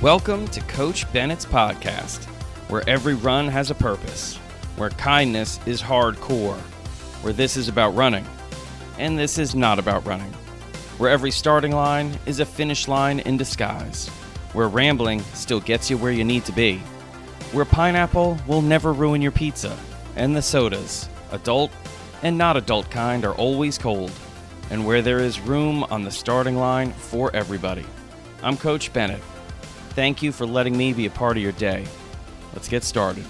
Welcome to Coach Bennett's podcast, where every run has a purpose, where kindness is hardcore, where this is about running, and this is not about running, where every starting line is a finish line in disguise, where rambling still gets you where you need to be, where pineapple will never ruin your pizza, and the sodas, adult and not adult kind, are always cold, and where there is room on the starting line for everybody. I'm Coach Bennett. Thank you for letting me be a part of your day. Let's get started.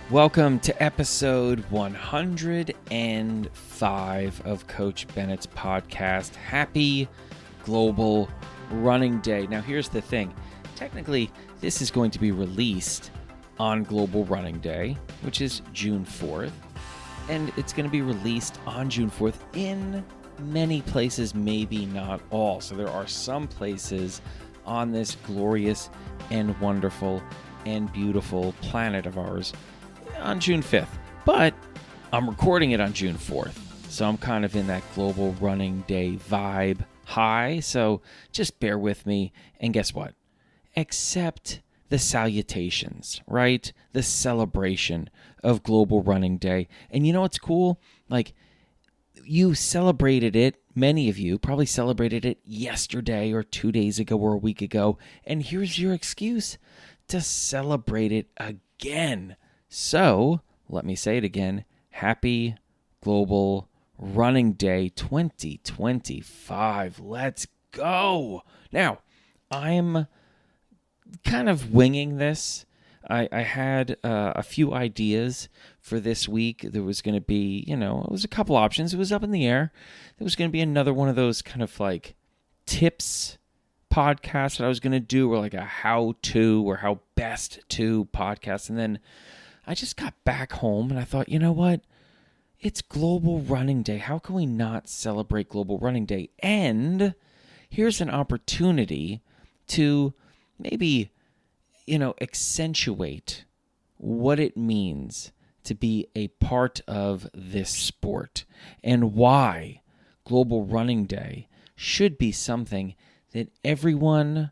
Welcome to episode 105 of Coach Bennett's podcast. Happy Global Running Day. Now, here's the thing. Technically, this is going to be released on Global Running Day, which is June 4th. And it's going to be released on June 4th in many places, maybe not all. So there are some places on this glorious and wonderful and beautiful planet of ours on June 5th. But I'm recording it on June 4th. So I'm kind of in that Global Running Day vibe high. So just bear with me. And guess what? Accept the salutations, right? The celebration of Global Running Day. And you know what's cool? Like, you celebrated it, many of you probably celebrated it yesterday or 2 days ago or a week ago, and here's your excuse to celebrate it again. So, let me say it again, Happy Global Running Day 2025. Let's go! Now, I'm kind of winging this. I had a few ideas for this week. There was going to be, it was a couple options. It was up in the air. There was going to be another one of those kind of like tips podcasts that I was going to do, or like a how-to or how best to podcast. And then I just got back home and I thought, you know what? It's Global Running Day. How can we not celebrate Global Running Day? And here's an opportunity to maybe accentuate what it means to be a part of this sport and why Global Running Day should be something that everyone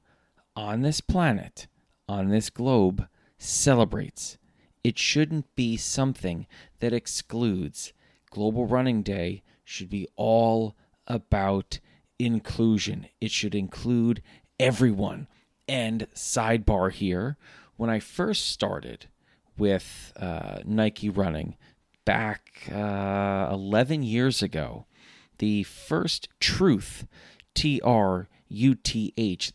on this planet, on this globe, celebrates. It shouldn't be something that excludes. Global Running Day should be all about inclusion. It should include everyone. And sidebar here, when I first started with Nike running back 11 years ago, the first truth, Truth,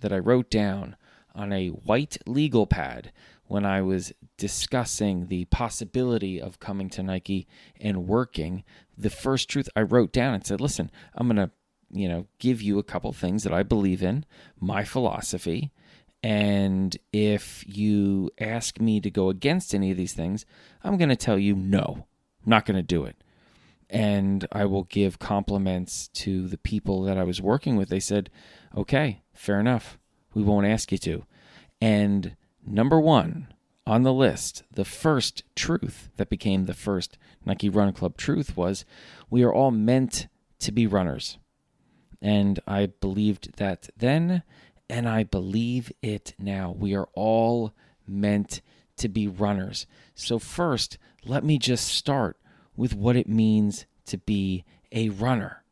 that I wrote down on a white legal pad when I was discussing the possibility of coming to Nike and working, the first truth I wrote down and said, listen, I'm going to give you a couple things that I believe in, my philosophy. And if you ask me to go against any of these things, I'm going to tell you no, I'm not going to do it. And I will give compliments to the people that I was working with. They said, okay, fair enough. We won't ask you to. And number one on the list, the first truth that became the first Nike Run Club truth was, we are all meant to be runners. And I believed that then, and I believe it now. We are all meant to be runners. So first, let me just start with what it means to be a runner.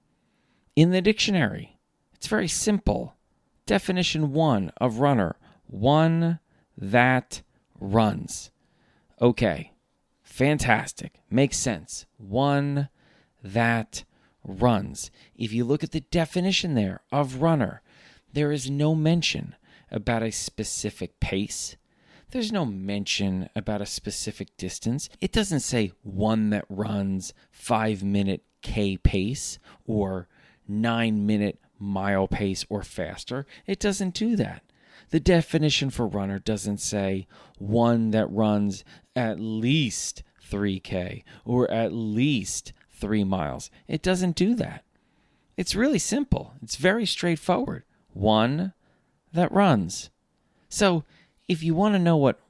In the dictionary, it's very simple. Definition 1 of runner, one that runs. Okay, fantastic. Makes sense. One that runs. If you look at the definition there of runner, there is no mention about a specific pace. There's no mention about a specific distance. It doesn't say one that runs 5-minute K pace or 9-minute mile pace or faster. It doesn't do that. The definition for runner doesn't say one that runs at least 3K or at least 3 miles. It doesn't do that. It's really simple. It's very straightforward. One that runs. So if you want to know what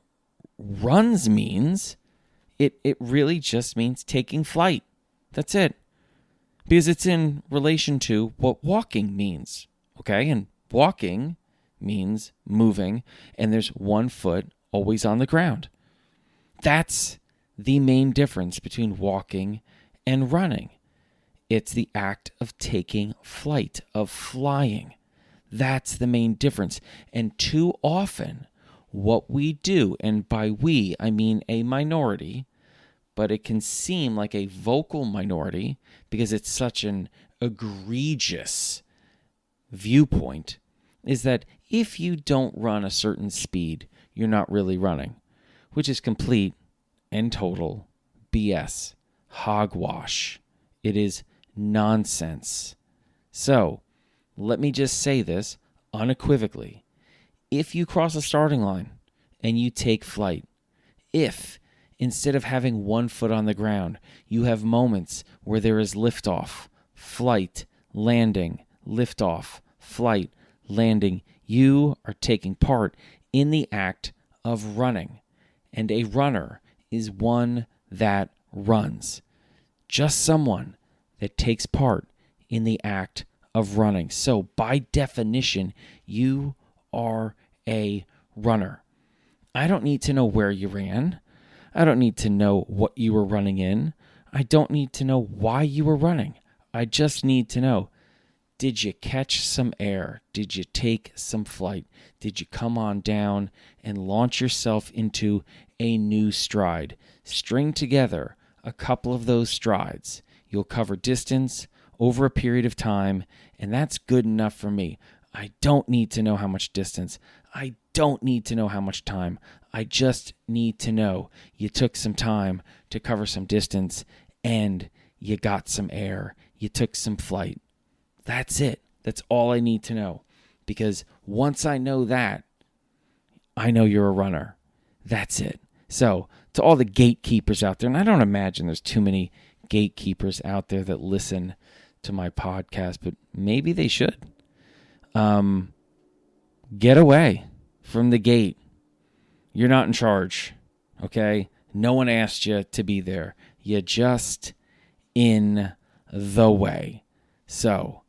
runs means, it really just means taking flight. That's it. Because it's in relation to what walking means. Okay? And walking means moving, and there's one foot always on the ground. That's the main difference between walking and running. It's the act of taking flight, of flying. That's the main difference. And too often, what we do, and by we, I mean a minority, but it can seem like a vocal minority because it's such an egregious viewpoint, is that if you don't run a certain speed, you're not really running, which is complete and total BS, hogwash. It is nonsense. So, let me just say this unequivocally. If you cross a starting line and you take flight, if instead of having one foot on the ground, you have moments where there is liftoff, flight, landing, liftoff, flight, landing, you are taking part in the act of running. And a runner is one that runs. Just someone that takes part in the act of running. So by definition, you are a runner. I don't need to know where you ran. I don't need to know what you were running in. I don't need to know why you were running. I just need to know, did you catch some air? Did you take some flight? Did you come on down and launch yourself into a new stride? String together a couple of those strides. You'll cover distance over a period of time, and that's good enough for me. I don't need to know how much distance. I don't need to know how much time. I just need to know you took some time to cover some distance and you got some air. You took some flight. That's it. That's all I need to know. Because once I know that, I know you're a runner. That's it. So, to all the gatekeepers out there, and I don't imagine there's too many gatekeepers out there that listen to my podcast, but maybe they should. Get away from the gate. You're not in charge, okay? No one asked you to be there. You're just in the way. So,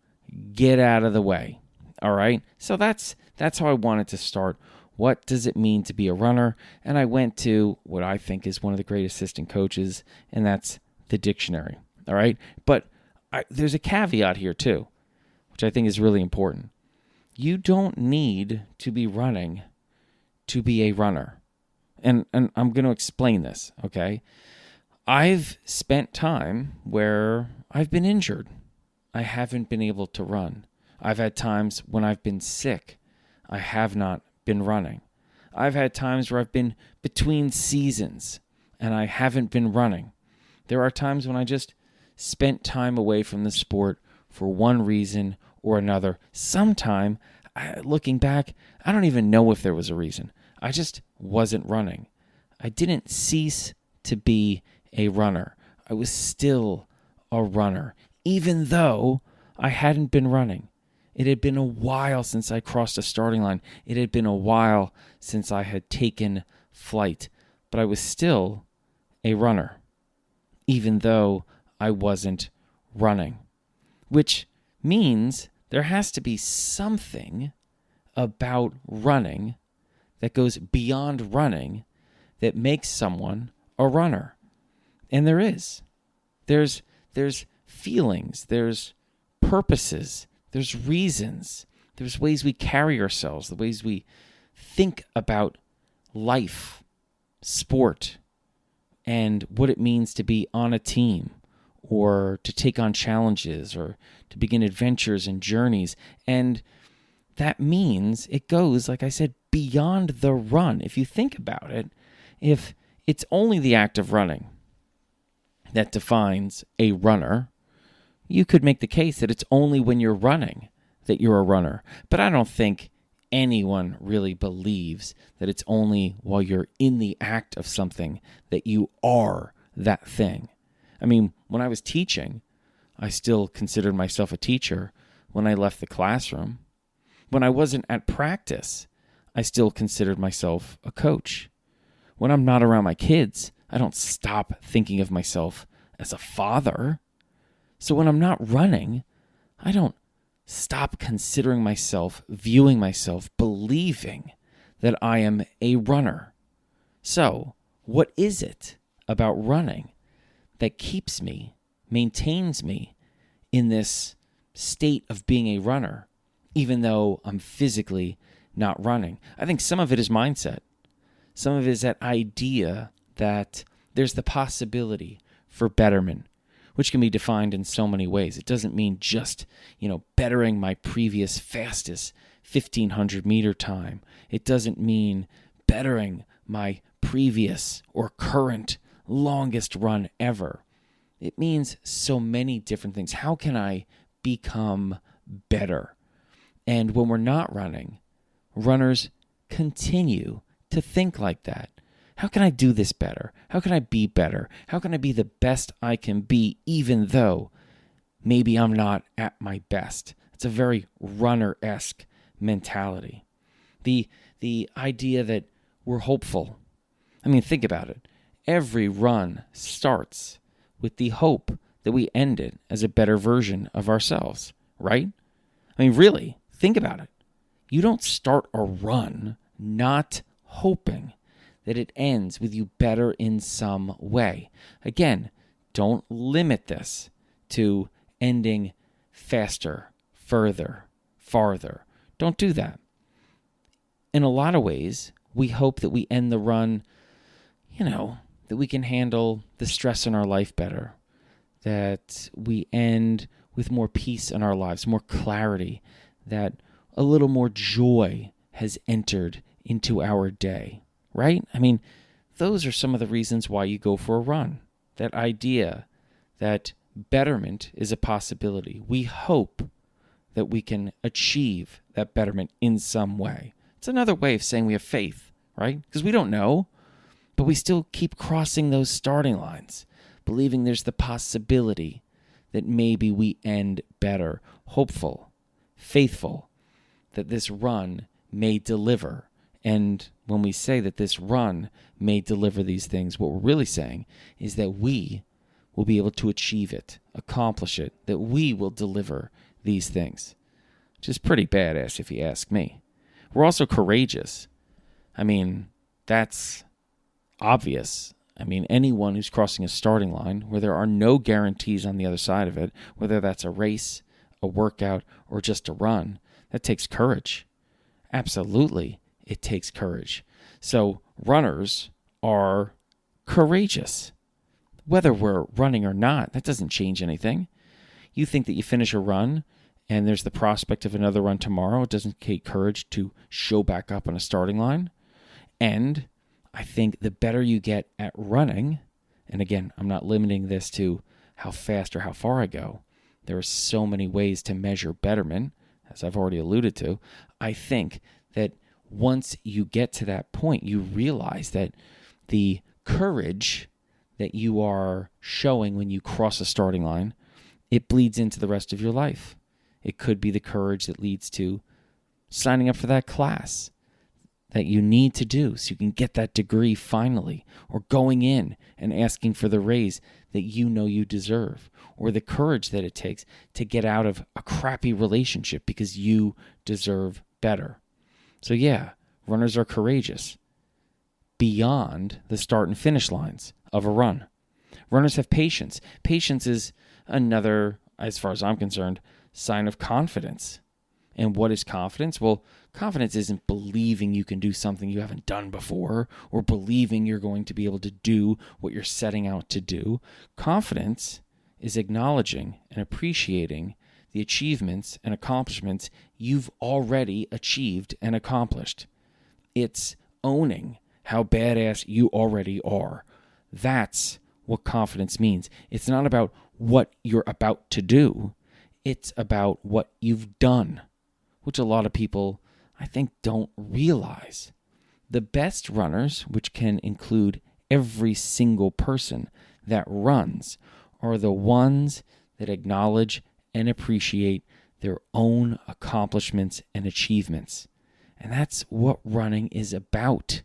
get out of the way, all right? So that's how I wanted to start. What does it mean to be a runner? And I went to what I think is one of the great assistant coaches, and that's the dictionary, all right? But there's a caveat here too, which I think is really important. You don't need to be running to be a runner. And I'm going to explain this, okay? I've spent time where I've been injured. I haven't been able to run. I've had times when I've been sick. I have not been running. I've had times where I've been between seasons and I haven't been running. There are times when I just spent time away from the sport for one reason or another. Sometime, looking back, I don't even know if there was a reason. I just wasn't running. I didn't cease to be a runner. I was still a runner, even though I hadn't been running. It had been a while since I crossed a starting line. It had been a while since I had taken flight, but I was still a runner, even though I wasn't running, which means there has to be something about running that goes beyond running that makes someone a runner. And there is. There's feelings, there's purposes, there's reasons, there's ways we carry ourselves, the ways we think about life, sport, and what it means to be on a team or to take on challenges or to begin adventures and journeys. And that means it goes, like I said, beyond the run. If you think about it, if it's only the act of running that defines a runner, you could make the case that it's only when you're running that you're a runner. But I don't think anyone really believes that it's only while you're in the act of something that you are that thing. I mean, when I was teaching, I still considered myself a teacher when I left the classroom. When I wasn't at practice, I still considered myself a coach. When I'm not around my kids, I don't stop thinking of myself as a father. So when I'm not running, I don't stop considering myself, viewing myself, believing that I am a runner. So, what is it about running that keeps me, maintains me in this state of being a runner, even though I'm physically not running? I think some of it is mindset. Some of it is that idea that there's the possibility for betterment, which can be defined in so many ways. It doesn't mean just, bettering my previous fastest 1,500 meter time. It doesn't mean bettering my previous or current longest run ever. It means so many different things. How can I become better? And when we're not running, runners continue to think like that. How can I do this better? How can I be better? How can I be the best I can be, even though maybe I'm not at my best? It's a very runner-esque mentality. The idea that we're hopeful. I mean, think about it. Every run starts with the hope that we end it as a better version of ourselves, right? I mean, really, think about it. You don't start a run not hoping that it ends with you better in some way. Again, don't limit this to ending faster, further, farther. Don't do that. In a lot of ways, we hope that we end the run, that we can handle the stress in our life better, that we end with more peace in our lives, more clarity, that a little more joy has entered into our day, right? I mean, those are some of the reasons why you go for a run. That idea that betterment is a possibility. We hope that we can achieve that betterment in some way. It's another way of saying we have faith, right? Because we don't know, but we still keep crossing those starting lines, believing there's the possibility that maybe we end better, hopeful, faithful, that this run may deliver. And when we say that this run may deliver these things, what we're really saying is that we will be able to achieve it, accomplish it, that we will deliver these things, which is pretty badass if you ask me. We're also courageous. I mean, that's obvious. I mean, anyone who's crossing a starting line where there are no guarantees on the other side of it, whether that's a race, a workout, or just a run, that takes courage. Absolutely, it takes courage. So runners are courageous. Whether we're running or not, that doesn't change anything. You think that you finish a run and there's the prospect of another run tomorrow, it doesn't take courage to show back up on a starting line. And I think the better you get at running, and again, I'm not limiting this to how fast or how far I go. There are so many ways to measure betterment, as I've already alluded to. I think that once you get to that point, you realize that the courage that you are showing when you cross a starting line, it bleeds into the rest of your life. It could be the courage that leads to signing up for that class that you need to do so you can get that degree finally, or going in and asking for the raise that you know you deserve, or the courage that it takes to get out of a crappy relationship because you deserve better. So yeah, runners are courageous beyond the start and finish lines of a run. Runners have patience. Patience is another, as far as I'm concerned, sign of confidence. And what is confidence? Well, confidence isn't believing you can do something you haven't done before, or believing you're going to be able to do what you're setting out to do. Confidence is acknowledging and appreciating the achievements and accomplishments you've already achieved and accomplished. It's owning how badass you already are. That's what confidence means. It's not about what you're about to do. It's about what you've done, which a lot of people, I think, don't realize. The best runners, which can include every single person that runs, are the ones that acknowledge and appreciate their own accomplishments and achievements. And that's what running is about,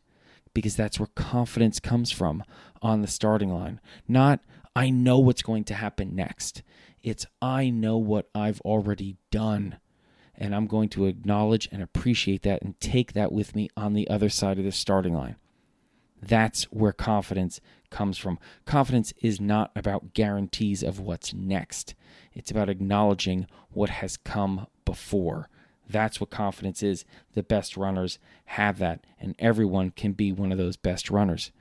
because that's where confidence comes from on the starting line. Not, I know what's going to happen next. It's, I know what I've already done. and I'm going to acknowledge and appreciate that and take that with me on the other side of the starting line. That's where confidence comes from. Confidence is not about guarantees of what's next. It's about acknowledging what has come before. That's what confidence is. The best runners have that, and everyone can be one of those best runners.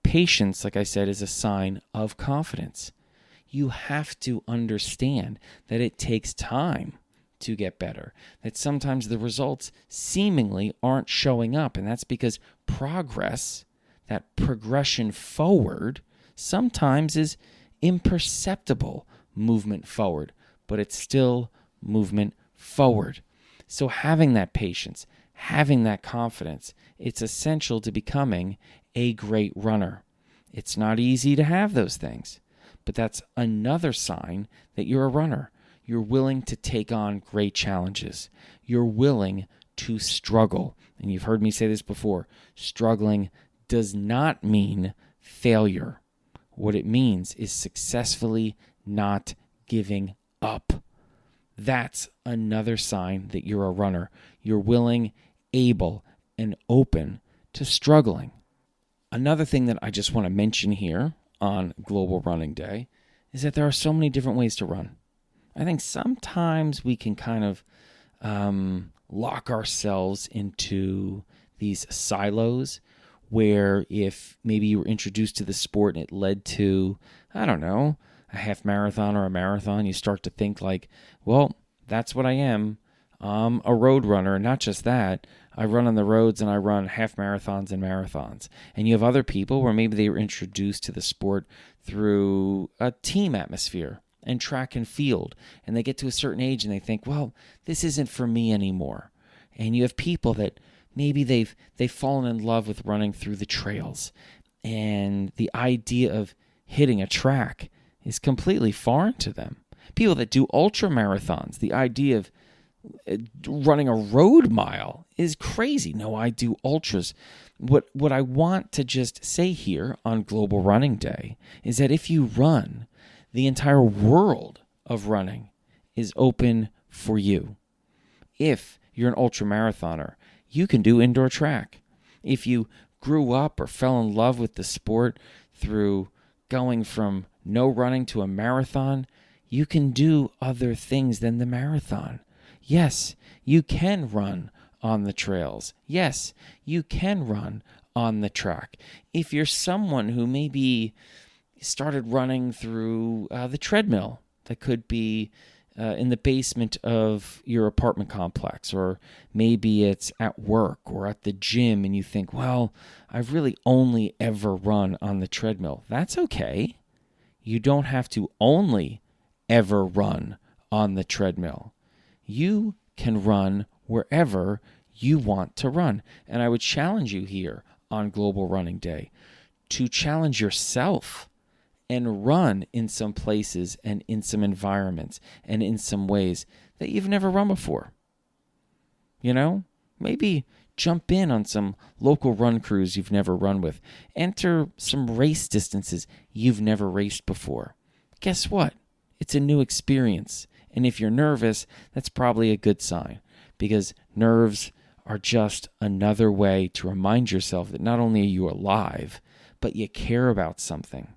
Patience, like I said, is a sign of confidence. You have to understand that it takes time to get better, that sometimes the results seemingly aren't showing up, and that's because progress, that progression forward, sometimes is imperceptible movement forward, but it's still movement forward. So having that patience, having that confidence, it's essential to becoming a great runner. It's not easy to have those things, but that's another sign that you're a runner. You're willing to take on great challenges. You're willing to struggle. And you've heard me say this before. Struggling does not mean failure. What it means is successfully not giving up. That's another sign that you're a runner. You're willing, able, and open to struggling. Another thing that I just want to mention here on Global Running Day is that there are so many different ways to run. I think sometimes we can kind of lock ourselves into these silos where if maybe you were introduced to the sport and it led to, I don't know, a half marathon or a marathon, you start to think like, well, that's what I am. I'm a road runner. And not just that, I run on the roads and I run half marathons and marathons. And you have other people where maybe they were introduced to the sport through a team atmosphere and track and field. And they get to a certain age and they think, well, this isn't for me anymore. And you have people that maybe they've fallen in love with running through the trails. And the idea of hitting a track is completely foreign to them. People that do ultra marathons, the idea of running a road mile is crazy. No, I do ultras. What I want to just say here on Global Running Day is that if you run, the entire world of running is open for you. If you're an ultra marathoner, you can do indoor track. If you grew up or fell in love with the sport through going from no running to a marathon, you can do other things than the marathon. Yes, you can run on the trails. Yes, you can run on the track. If you're someone who maybe started running through the treadmill, that could be in the basement of your apartment complex, or maybe it's at work or at the gym, and you think, well, I've really only ever run on the treadmill. That's okay. You don't have to only ever run on the treadmill. You can run wherever you want to run. And I would challenge you here on Global Running Day to challenge yourself and run in some places and in some environments and in some ways that you've never run before. You know, maybe jump in on some local run crews you've never run with. Enter some race distances you've never raced before. Guess what? It's a new experience. And if you're nervous, that's probably a good sign, because nerves are just another way to remind yourself that not only are you alive, but you care about something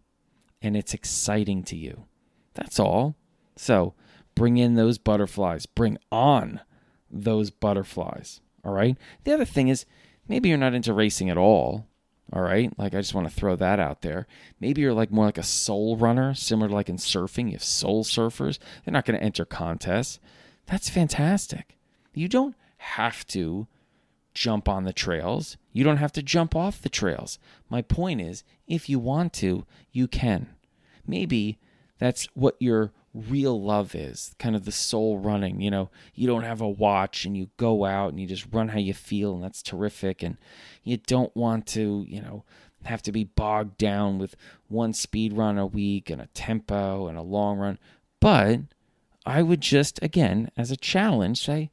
and it's exciting to you. That's all. So bring in those butterflies. Bring on those butterflies. All right. The other thing is, maybe you're not into racing at all. All right. Like, I just want to throw that out there. Maybe you're like more like a soul runner, similar to like in surfing. You have soul surfers. They're not going to enter contests. That's fantastic. You don't have to jump on the trails. You don't have to jump off the trails. My point is, if you want to, you can. Maybe that's what your real love is, kind of the soul running. You know, you don't have a watch and you go out and you just run how you feel, and that's terrific. And you don't want to, you know, have to be bogged down with one speed run a week and a tempo and a long run. But I would just, again, as a challenge, say,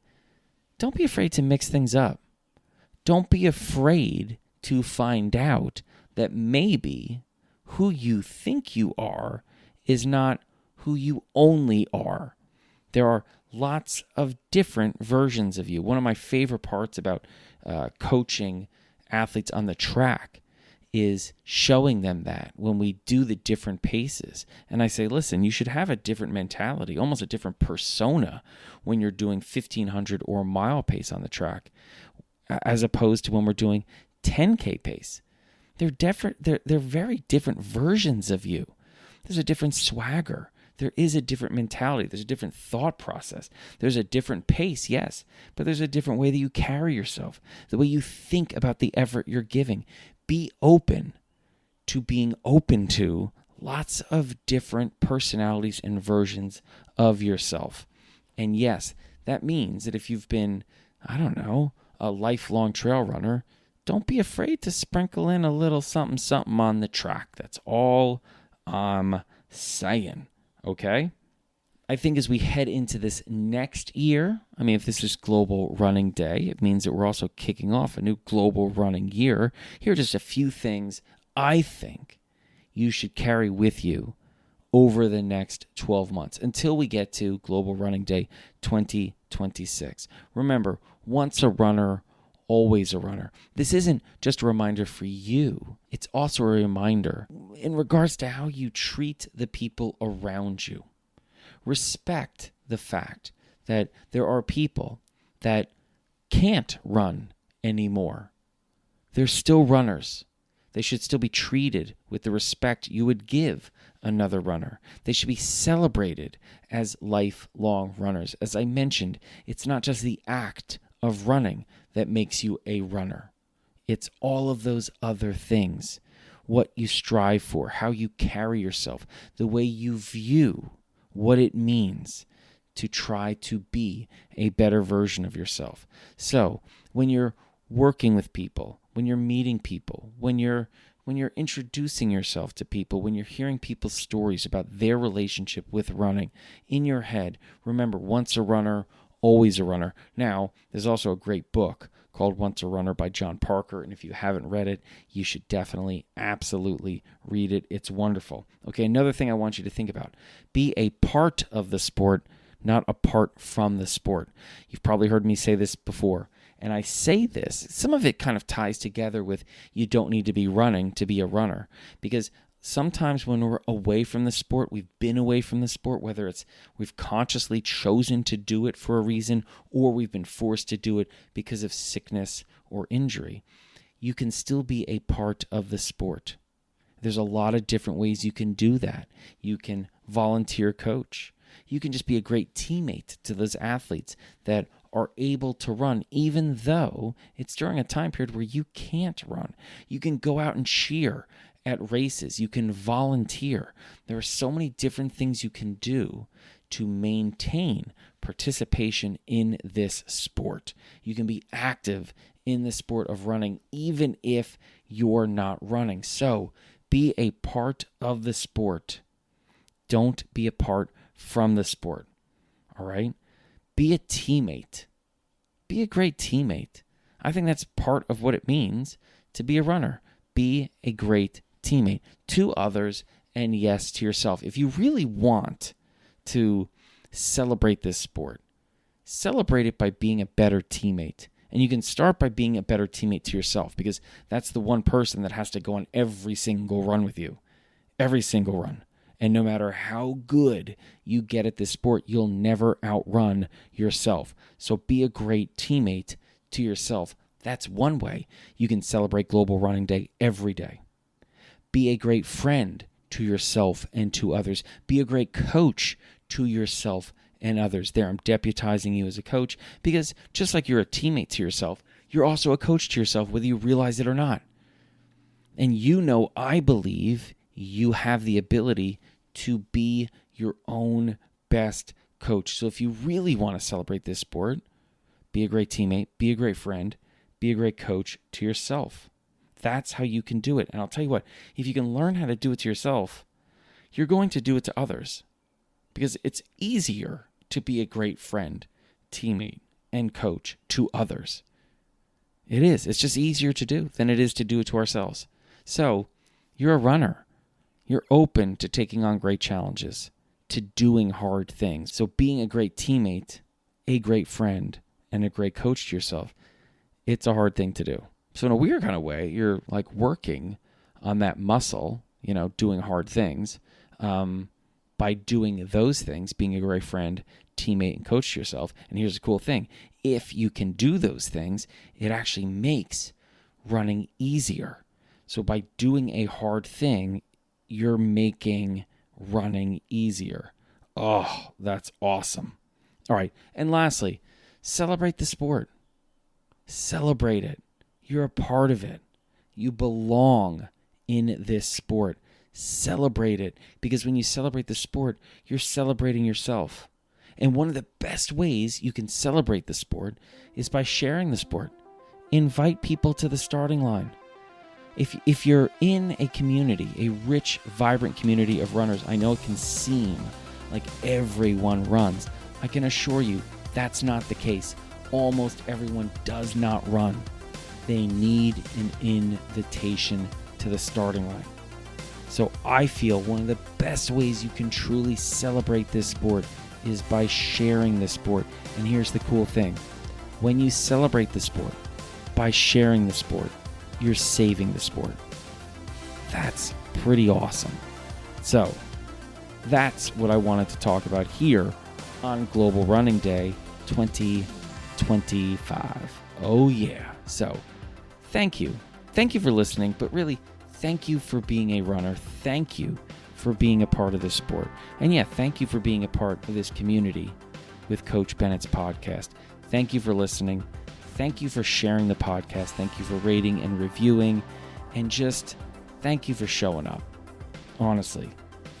don't be afraid to mix things up. Don't be afraid to find out that maybe who you think you are is not who you only are. There are lots of different versions of you. One of my favorite parts about coaching athletes on the track is showing them that when we do the different paces. And I say, listen, you should have a different mentality, almost a different persona when you're doing 1,500 or a mile pace on the track, as opposed to when we're doing 10K pace. They're different. They're very different versions of you. There's a different swagger. There is a different mentality. There's a different thought process. There's a different pace, yes, but there's a different way that you carry yourself, the way you think about the effort you're giving. Be open to being open to lots of different personalities and versions of yourself. And yes, that means that if you've been, a lifelong trail runner, don't be afraid to sprinkle in a little something, something on the track. That's all I'm saying, okay? I think as we head into this next year, if this is Global Running Day, it means that we're also kicking off a new Global Running Year. Here are just a few things I think you should carry with you over the next 12 months until we get to Global Running Day 2026. Remember, once a runner, always a runner. This isn't just a reminder for you. It's also a reminder in regards to how you treat the people around you. Respect the fact that there are people that can't run anymore. They're still runners. They should still be treated with the respect you would give another runner. They should be celebrated as lifelong runners. As I mentioned, it's not just the act of running that makes you a runner. It's all of those other things. What you strive for, how you carry yourself, the way you view what it means to try to be a better version of yourself. So when you're working with people, when you're meeting people, when you're introducing yourself to people, when you're hearing people's stories about their relationship with running, in your head, remember, once a runner, always a runner. Now, there's also a great book called Once a Runner by John Parker, and if you haven't read it, you should definitely, absolutely read it. It's wonderful. Okay, another thing I want you to think about. Be a part of the sport, not apart from the sport. You've probably heard me say this before, and I say this, some of it kind of ties together with you don't need to be running to be a runner, because sometimes when we're away from the sport, we've been away from the sport, whether it's we've consciously chosen to do it for a reason or we've been forced to do it because of sickness or injury, you can still be a part of the sport. There's a lot of different ways you can do that. You can volunteer coach. You can just be a great teammate to those athletes that are able to run, even though it's during a time period where you can't run. You can go out and cheer at races. You can volunteer. There are so many different things you can do to maintain participation in this sport. You can be active in the sport of running even if you're not running. So be a part of the sport. Don't be apart from the sport. All right? Be a teammate. Be a great teammate. I think that's part of what it means to be a runner. Be a great teammate to others and yes, to yourself. If you really want to celebrate this sport, celebrate it by being a better teammate. And you can start by being a better teammate to yourself, because that's the one person that has to go on every single run with you. Every single run. And no matter how good you get at this sport, you'll never outrun yourself. So be a great teammate to yourself. That's one way you can celebrate Global Running Day every day. Be a great friend to yourself and to others. Be a great coach to yourself and others. There, I'm deputizing you as a coach, because just like you're a teammate to yourself, you're also a coach to yourself, whether you realize it or not. And I believe you have the ability to be your own best coach. So if you really want to celebrate this sport, be a great teammate, be a great friend, be a great coach to yourself. That's how you can do it. And I'll tell you what, if you can learn how to do it to yourself, you're going to do it to others, because it's easier to be a great friend, teammate, and coach to others. It is. It's just easier to do than it is to do it to ourselves. So you're a runner. You're open to taking on great challenges. to doing hard things. So being a great teammate, a great friend, and a great coach to yourself, it's a hard thing to do. So in a weird kind of way, you're like working on that muscle, doing hard things, by doing those things, being a great friend, teammate, and coach to yourself. And here's the cool thing. If you can do those things, it actually makes running easier. So by doing a hard thing, you're making running easier. Oh, that's awesome. All right. And lastly, celebrate the sport. Celebrate it. You're a part of it. You belong in this sport. Celebrate it, because when you celebrate the sport, you're celebrating yourself. And one of the best ways you can celebrate the sport is by sharing the sport. Invite people to the starting line. If you're in a community, a rich, vibrant community of runners, I know it can seem like everyone runs. I can assure you that's not the case. Almost everyone does not run. They need an invitation to the starting line. So I feel one of the best ways you can truly celebrate this sport is by sharing the sport. And here's the cool thing. When you celebrate the sport, by sharing the sport, you're saving the sport. That's pretty awesome. So that's what I wanted to talk about here on Global Running Day 2025. Oh yeah. So thank you. Thank you for listening, but really, thank you for being a runner. Thank you for being a part of this sport. And yeah, thank you for being a part of this community with Coach Bennett's podcast. Thank you for listening. Thank you for sharing the podcast. Thank you for rating and reviewing. And just thank you for showing up. Honestly,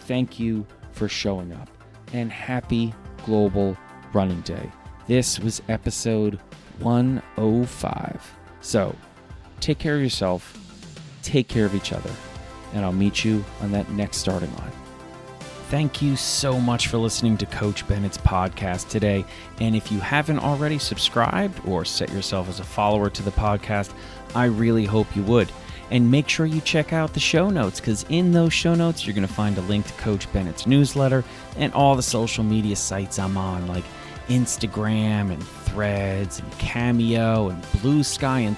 thank you for showing up. And happy Global Running Day. This was episode 105. So take care of yourself. Take care of each other, and I'll meet you on that next starting line. Thank you so much for listening to Coach Bennett's podcast today. And if you haven't already subscribed or set yourself as a follower to the podcast, I really hope you would. And make sure you check out the show notes, because in those show notes, you're going to find a link to Coach Bennett's newsletter and all the social media sites I'm on, like Instagram and Threads and Cameo and Blue Sky and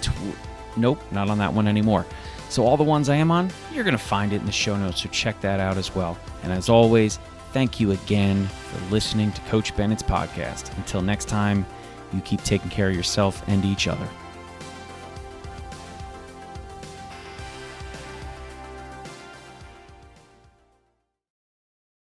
Nope, not on that one anymore. So all the ones I am on, you're going to find it in the show notes, so check that out as well. And as always, thank you again for listening to Coach Bennett's podcast. Until next time, you keep taking care of yourself and each other.